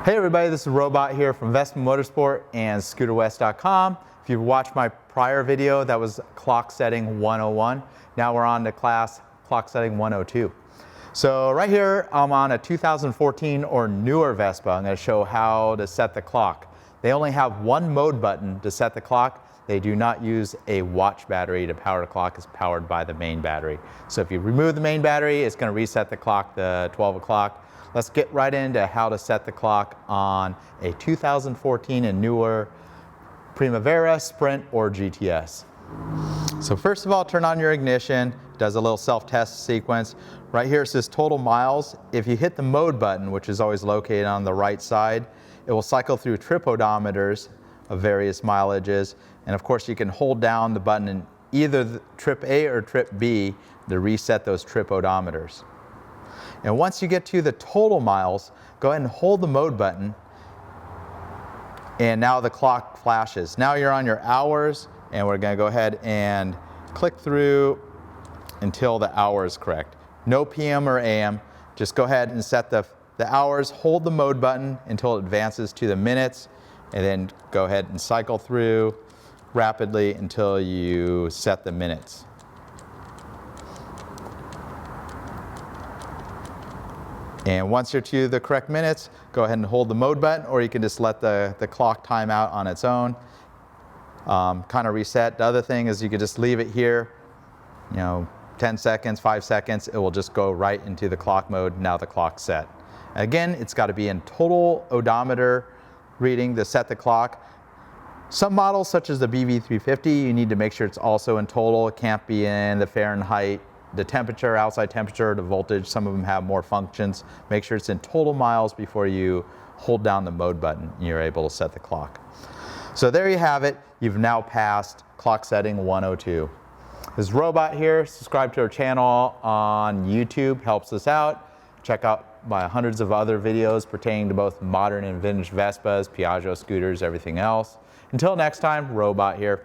Hey everybody, this is Robot here from Vespa Motorsport and ScooterWest.com. If you've watched my prior video, that was clock setting 101. Now we're on to clock setting 102. So right here, I'm on a 2014 or newer Vespa. I'm going to show how to set the clock. They only have one mode button to set the clock. They do not use a watch battery to power the clock. It's powered by the main battery. So if you remove the main battery, it's going to reset the clock to 12 o'clock. Let's get right into how to set the clock on a 2014 and newer Primavera, Sprint, or GTS. So first of all, turn on your ignition. It does a little self-test sequence. Right here it says total miles. If you hit the mode button, which is always located on the right side, it will cycle through trip odometers of various mileages. And of course you can hold down the button in either trip A or trip B to reset those trip odometers. And once you get to the total miles, go ahead and hold the mode button, and now the clock flashes. Now you're on your hours, and we're going to go ahead and click through until the hour is correct. No PM or AM, just go ahead and set the hours, hold the mode button until it advances to the minutes, and then go ahead and cycle through rapidly until you set the minutes. And once you're to the correct minutes, go ahead and hold the mode button, or you can just let the clock time out on its own. Kind of reset. The other thing is you could just leave it here, 10 seconds, 5 seconds, it will just go right into the clock mode. Now the clock's set. Again, it's got to be in total odometer reading to set the clock. Some models, such as the BV350, you need to make sure it's also in total. It can't be in the Fahrenheit, the temperature, outside temperature, the voltage. Some of them have more functions. Make sure it's in total miles before you hold down the mode button and you're able to set the clock. So there you have it. You've now passed clock setting 102. This is Robot here. Subscribe to our channel on YouTube. Helps us out. Check out my hundreds of other videos pertaining to both modern and vintage Vespas, Piaggio scooters, everything else. Until next time, Robot here.